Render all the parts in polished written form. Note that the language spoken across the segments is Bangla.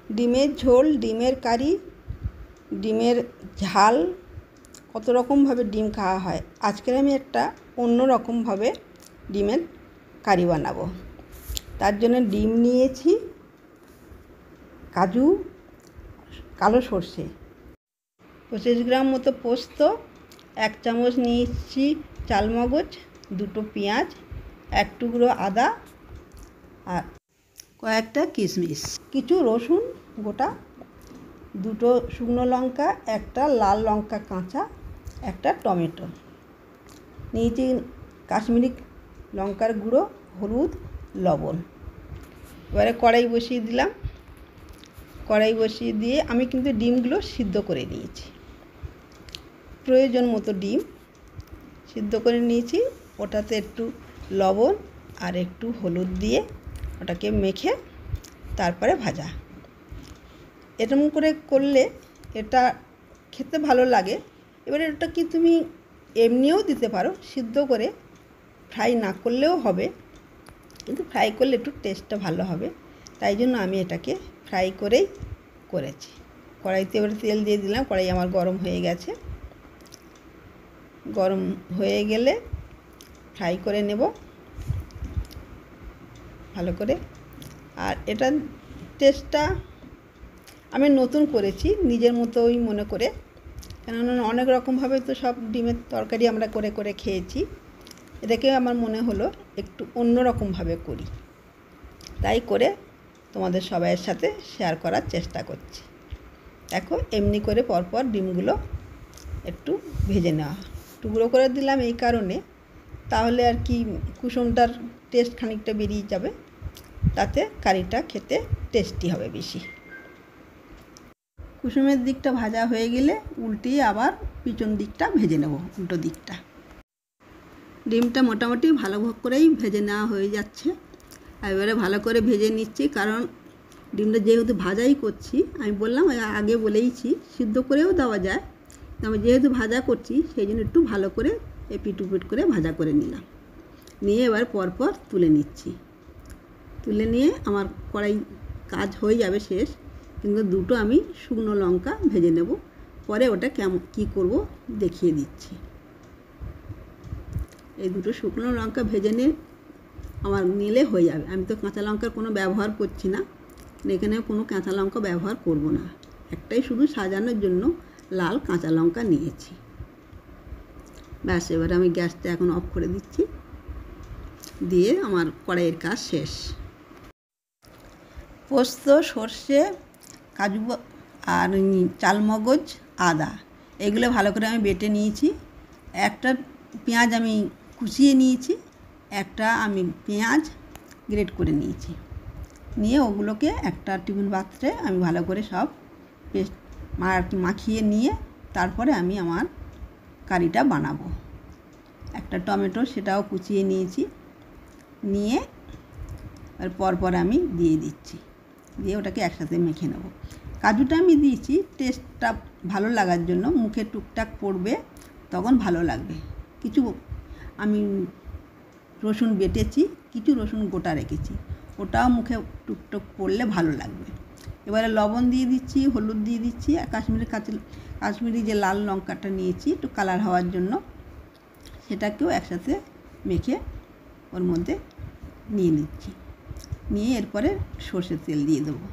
ডিমের ঝোল, ডিমের কারি, ডিমের ঝাল, কত রকমভাবে ডিম খাওয়া হয়। আজকের আমি একটা অন্য রকমভাবে ডিমের কারি বানাবো। তার জন্য ডিম নিয়েছি, কাজু, কালো সর্ষে, 25 গ্রাম মতো পোস্ত, 1 চামচ নিয়েছি চালমগজ, 2টো পেঁয়াজ, 1 টুকরো আদা আর কয়েকটা কিশমিশ, কিছু রসুন গোটা, 2টো শুকনো লঙ্কা, একটা লাল লঙ্কা কাঁচা, একটা টমেটো নিয়েছি, কাশ্মীরি লঙ্কার গুঁড়ো, হলুদ, লবণ। এবারে কড়াই বসিয়ে দিলাম। কড়াই বসিয়ে দিয়ে আমি কিন্তু ডিমগুলো সিদ্ধ করে নিয়েছি, প্রয়োজন মতো ডিম সিদ্ধ করে নিয়েছি। ওটাতে একটু লবণ আর একটু হলুদ দিয়ে ওটাকে মেখে তারপরে ভাজা। এরকম করে করলে এটা খেতে ভালো লাগে। এবারে এটা কি তুমি এমনিও দিতে পারো, সিদ্ধ করে, ফ্রাই না করলেও হবে, কিন্তু ফ্রাই করলে একটু টেস্টটা ভালো হবে। তাই জন্য আমি এটাকে ফ্রাই করেই করেছি। কড়াইতে এবারে তেল দিয়ে দিলাম। কড়াই আমার গরম হয়ে গেছে। গরম হয়ে গেলে ফ্রাই করে নেব ভালো করে। আর এটার টেস্টটা আমি নতুন করেছি নিজের মতোই মনে করে, কেননা অনেক রকমভাবে তো সব ডিমের তরকারি আমরা করে করে খেয়েছি। এটাকে আমার মনে হলো একটু অন্য রকমভাবে করি, তাই করে তোমাদের সবাইয়ের সাথে শেয়ার করার চেষ্টা করছি। দেখো, এমনি করে পরপর ডিমগুলো একটু ভেজে নেওয়া। টুকরো করে দিলাম এই কারণে, তাহলে আর কি কুসুমটার টেস্ট খানিকটা বেরিয়ে যাবে, তাতে কারিটা খেতে টেস্টি হবে বেশি। কুসুমের দিকটা ভাজা হয়ে গেলে উল্টিয়ে আবার পিছন দিকটা ভেজে নেব, উল্টো দিকটা। ডিমটা মোটামুটি ভালো করেই ভেজে নেওয়া হয়ে যাচ্ছে। এবারে ভালো করে ভেজে নিচ্ছি, কারণ ডিমটা যেহেতু ভাজাই করছি, আমি বললাম আগে বলেইছি সিদ্ধ করেও দেওয়া যায়, আমি যেহেতু ভাজা করছি সেই জন্য একটু ভালো করে এপিট উপিট করে ভাজা করে নিলাম। নিয়ে এবার পরপর তুলে নিচ্ছি। তুলে নিয়ে আমার কড়াই কাজ হয়ে যাবে শেষ, কিন্তু 2টো আমি শুকনো লঙ্কা ভেজে নেব, পরে ওটা কেমন কী করব দেখিয়ে দিচ্ছি। এই 2টো শুকনো লঙ্কা ভেজে নিয়ে আমার নিলে হয়ে যাবে। আমি তো কাঁচা লঙ্কার কোনো ব্যবহার করছি না, এখানে কোনো কাঁচা লঙ্কা ব্যবহার করব না, একটাই শুধু সাজানোর জন্য লাল কাঁচা লঙ্কা নিয়েছি। ব্যাস, এবার আমি গ্যাসটা এখন অফ করে দিচ্ছি, দিয়ে আমার কড়াইয়ের কাজ শেষ। পোস্ত, সর্ষে, কাজু আর চালমগজ, আদা, এগুলো ভালো করে আমি বেটে নিয়েছি। একটা পেঁয়াজ আমি কুচিয়ে নিয়েছি, একটা আমি পেঁয়াজ গ্রেট করে নিয়েছি। নিয়ে ওগুলোকে একটা টিফিন পাত্রে আমি ভালো করে সব পেস্ট মাখিয়ে নিয়ে তারপরে আমি আমার কারিটা বানাবো। একটা টমেটো সেটাও কুচিয়ে নিয়েছি, নিয়ে আর পরপর আমি দিয়ে দিচ্ছি, দিয়ে ওটাকে একসাথে মেখে নেব। কাজুটা আমি দিয়েছি টেস্টটা ভালো লাগার জন্য, মুখে টুকটাক পড়বে তখন ভালো লাগবে। কিছু আমি রসুন বেটেছি, কিছু রসুন গোটা রেখেছি, ওটাও মুখে টুকটুক পড়লে ভালো লাগবে। এবারে লবণ দিয়ে দিচ্ছি, হলুদ দিয়ে দিচ্ছি, আর কাশ্মীরি যে লাল লঙ্কাটা নিয়েছি একটু কালার হওয়ার জন্য, সেটাকেও একসাথে মেখে ওর মধ্যে নিয়ে নিচ্ছি। নিয়ে এরপরে সর্ষের তেল দিয়ে দেবো।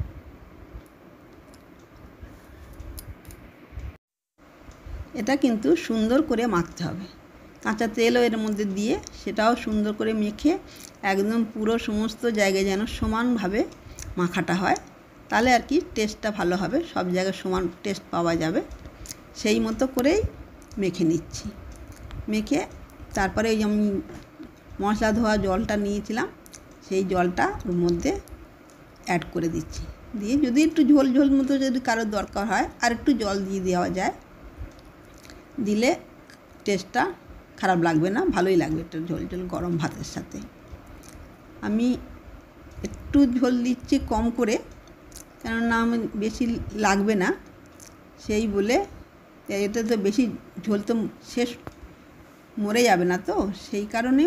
এটা কিন্তু সুন্দর করে মাখতে হবে, কাঁচা তেলও এর মধ্যে দিয়ে সেটাও সুন্দর করে মেখে একদম পুরো সমস্ত জায়গায় যেন সমানভাবে মাখাটা হয়, তাহলে আর কি টেস্টটা ভালো হবে, সব জায়গায় সমান টেস্ট পাওয়া যাবে। সেই মতো করেই মেখে নিচ্ছি। মেখে তারপরে ওই আমি মশলা ধোয়া জলটা নিয়েছিলাম, সেই জলটা ওর মধ্যে অ্যাড করে দিচ্ছি। দিয়ে যদি একটু ঝোল ঝোল মতো যদি কারোর দরকার হয় আর একটু জল দিয়ে দেওয়া যায়, দিলে টেস্টটা খারাপ লাগবে না, ভালোই লাগবে একটু ঝোল ঝোল গরম ভাতের সাথে। আমি একটু ঝোল দিচ্ছি কম করে, কেননা আমি বেশি লাগবে না, সেই বলে এটা তো বেশি ঝোল তো শেষ মরে যাবে না, তো সেই কারণে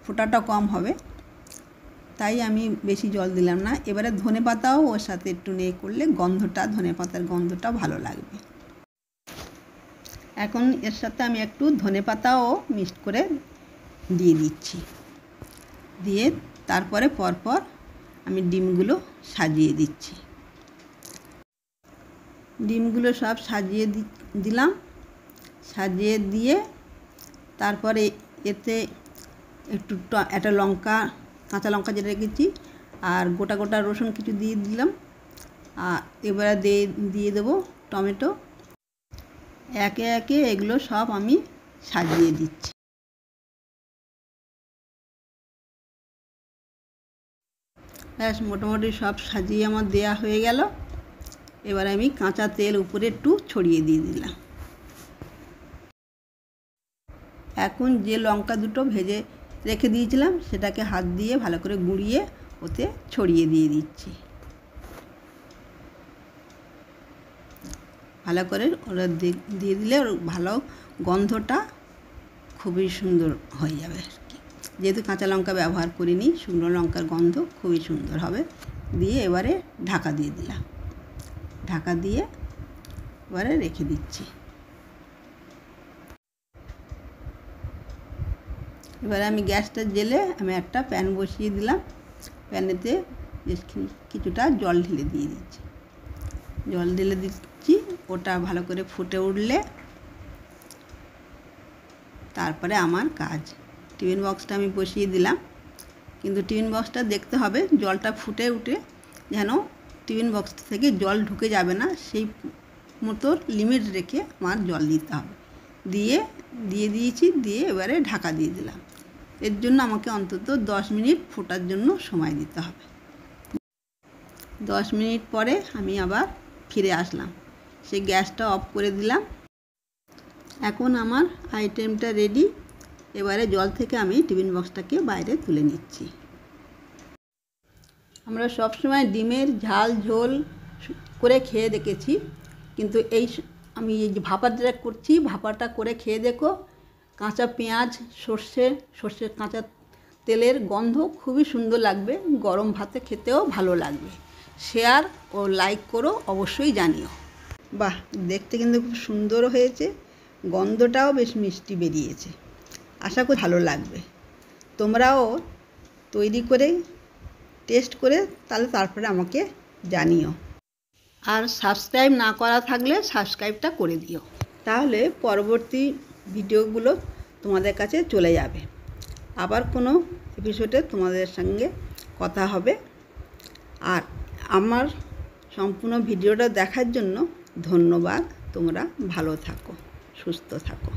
ফোটাটা কম হবে, তাই আমি বেশি জল দিলাম না। এবারে ধনেপাতাও ওর সাথে একটু নেড়ে করলে গন্ধটা, ধনেপাতার গন্ধটা ভালো লাগবে। এখন এর সাথে আমি একটু ধনেপাতাও মিক্সড করে দিয়ে দিচ্ছি। দিয়ে তারপরে পরপর আমি ডিমগুলো সাজিয়ে দিচ্ছি। ডিমগুলো সব সাজিয়ে দিলাম। সাজিয়ে দিয়ে তারপরে এতে একটু একটা লঙ্কা, কাঁচা লঙ্কা যেটা রেখেছি, আর গোটা গোটা রসুন কিছু দিয়ে দিলাম। আর এবারে দিয়ে দেবো টমেটো। একে একে এগুলো সব আমি সাজিয়ে দিচ্ছি। ব্যাস মোটামুটি সব সাজিয়ে আমার দেয়া হয়ে গেল। এবার আমি কাঁচা তেল উপরে একটু ছড়িয়ে দিয়ে দিলাম। এখন যে লঙ্কা দুটো ভেজে রেখে দিয়েছিলাম সেটাকে হাত দিয়ে ভালো করে গুঁড়িয়ে ওতে ছড়িয়ে দিয়ে দিচ্ছি। ভালো করে ওরা দিয়ে দিলে ওর ভালো গন্ধটা খুবই সুন্দর হয়ে যাবে আর কি। যেহেতু কাঁচা লঙ্কা ব্যবহার করিনি, শুকনো লঙ্কার গন্ধ খুবই সুন্দর হবে। দিয়ে এবারে ঢাকা দিয়ে দিলাম। ঢাকা দিয়ে এবারে রেখে দিচ্ছি। এবারে আমি গ্যাসটা জ্বেলে আমি একটা প্যান বসিয়ে দিলাম। প্যানেতে কিছুটা জল ঢেলে দিয়ে দিচ্ছি। জল ঢেলে দিচ্ছি। ওটা ভালো করে ফুটে উঠলে তারপরে আমার কাজ। টিফিন বক্সটা আমি বসিয়ে দিলাম, কিন্তু টিফিন বক্সটা দেখতে হবে জলটা ফুটে উঠে যেন টিফিন বক্স থেকে জল ঢুকে যাবে না, সেই মতো লিমিট রেখে আমার জল দিতে হবে। দিয়ে দিয়েছি। দিয়ে এবারে ঢাকা দিয়ে দিলাম। এর জন্য আমাকে অন্তত 10 মিনিট ফোটার জন্য সময় দিতে হবে। 10 মিনিট পরে আমি আবার ফিরে আসলাম। সেই গ্যাসটা অফ করে দিলাম। এখন আমার আইটেমটা রেডি। এবারে জল থেকে আমি টিফিন বক্সটাকে বাইরে তুলে নিচ্ছি। আমরা সবসময় ডিমের ঝাল ঝোল করে খেয়ে দেখেছি, কিন্তু আমি এই যে ভাপাটা করছি, ভাপাটা করে খেয়ে দেখো। কাঁচা পেঁয়াজ, সর্ষের কাঁচা তেলের গন্ধ খুবই সুন্দর লাগবে। গরম ভাতে খেতেও ভালো লাগবে। শেয়ার ও লাইক করো, অবশ্যই জানিও। বাহ, দেখতে কিন্তু খুব সুন্দর হয়েছে। গন্ধটাও বেশ মিষ্টি বেরিয়েছে। আশা করি ভালো লাগবে। তোমরাও তৈরি করে টেস্ট করে তারপরে আমাকে জানিও। আর সাবস্ক্রাইব না করা থাকলে সাবস্ক্রাইবটা করে দিও, তাহলে পরবর্তী ভিডিওগুলো তোমাদের কাছে চলে যাবে। আবার কোনো এপিসোডে তোমাদের সঙ্গে কথা হবে। আর আমার সম্পূর্ণ ভিডিওটা দেখার জন্য ধন্যবাদ। তোমরা ভালো থাকো, সুস্থ থাকো।